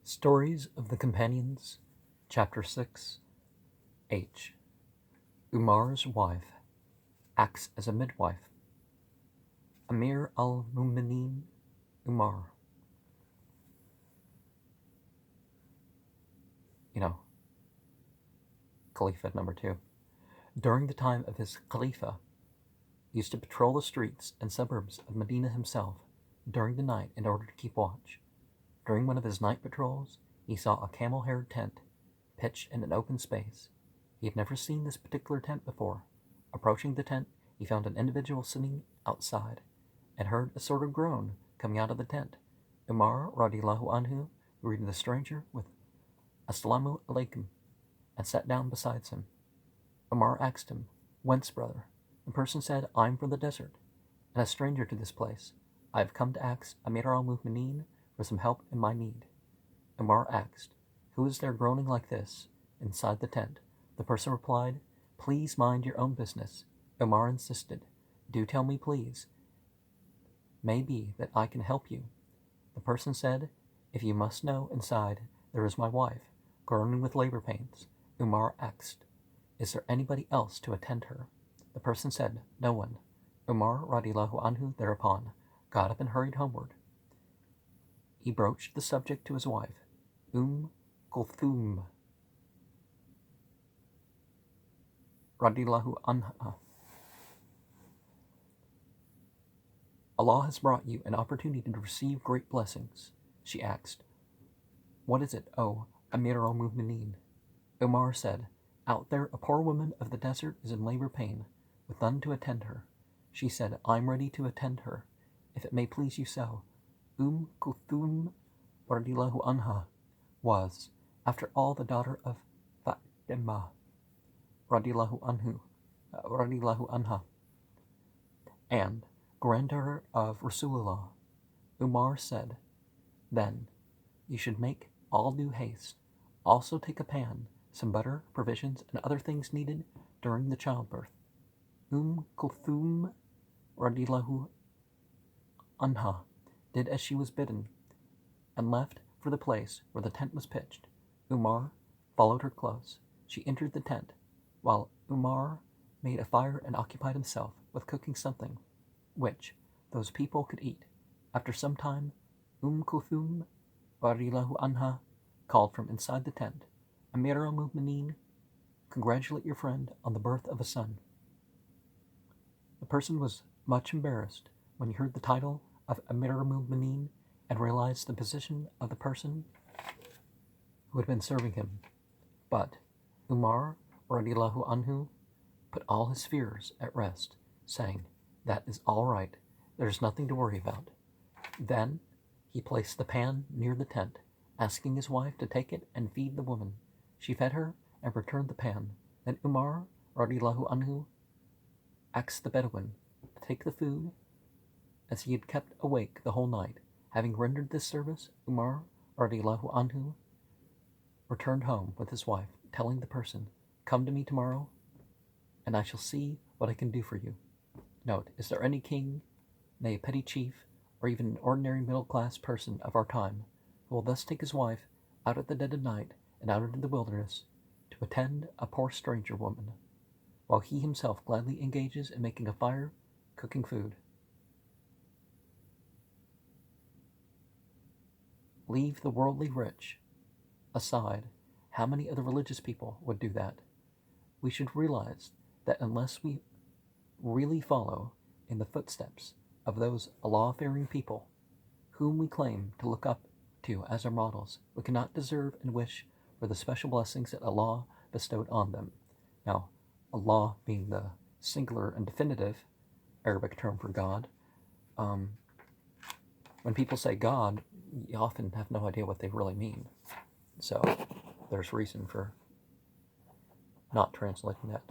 Stories of the Companions, Chapter 6, H. Umar's wife acts as a midwife. Amir al-Mu'mineen Umar. Caliphate number 2. During the time of his Khalifa, he used to patrol the streets and suburbs of Medina himself during the night in order to keep watch. During one of his night patrols, he saw a camel-haired tent pitched in an open space. He had never seen this particular tent before. Approaching the tent, he found an individual sitting outside and heard a sort of groan coming out of the tent. Umar radiyallahu anhu greeted the stranger with "Assalamu alaikum" and sat down beside him. Umar asked him, "Whence, brother?" The person said, "I'm from the desert, and a stranger to this place. I have come to ask Amir al-Mu'mineen for some help in my need." Umar asked, "Who is there groaning like this inside the tent?" The person replied, "Please mind your own business." Umar insisted, "Do tell me, please. May be that I can help you." The person said, "If you must know, inside there is my wife, groaning with labor pains." Umar asked, "Is there anybody else to attend her?" The person said, "No one." Umar radiyallahu anhu thereupon got up and hurried homeward. He broached the subject to his wife, Kulthum radiyallahu anha. "Allah has brought you an opportunity to receive great blessings," she asked. "What is it, O Amir al-Mu'mineen?" Umar said, "Out there a poor woman of the desert is in labor pain, with none to attend her." She said, "I'm ready to attend her, if it may please you so." Kulthum radiyallahu anha was, after all, the daughter of Fatima radiyallahu anha, and granddaughter of Rasulullah. Umar said, "Then you should make all due haste. Also take a pan, some butter, provisions, and other things needed during the childbirth." Kulthum radiyallahu anha did as she was bidden, and left for the place where the tent was pitched. Umar followed her close. She entered the tent, while Umar made a fire and occupied himself with cooking something which those people could eat. After some time, Kulthum radiyallahu anha called from inside the tent, "Amir al-Mu'mineen, congratulate your friend on the birth of a son." The person was much embarrassed when he heard the title of Amir al-Mu'mineen and realized the position of the person who had been serving him. But Umar radiyallahu anhu put all his fears at rest, saying, "That is all right. There's nothing to worry about." Then he placed the pan near the tent, asking his wife to take it and feed the woman. She fed her and returned the pan. Then Umar radiyallahu anhu asked the Bedouin to take the food, as he had kept awake the whole night. Having rendered this service, Umar radiyallahu anhu returned home with his wife, telling the person, "Come to me tomorrow, and I shall see what I can do for you." Note, is there any king, nay, a petty chief, or even an ordinary middle-class person of our time, who will thus take his wife out at the dead of night and out into the wilderness to attend a poor stranger woman, while he himself gladly engages in making a fire, cooking food? Leave the worldly rich aside. How many of the religious people would do that? We should realize that unless we really follow in the footsteps of those Allah-fearing people whom we claim to look up to as our models, we cannot deserve and wish for the special blessings that Allah bestowed on them. Now, Allah being the singular and definitive Arabic term for God. When people say God, you often have no idea what they really mean. So there's reason for not translating that.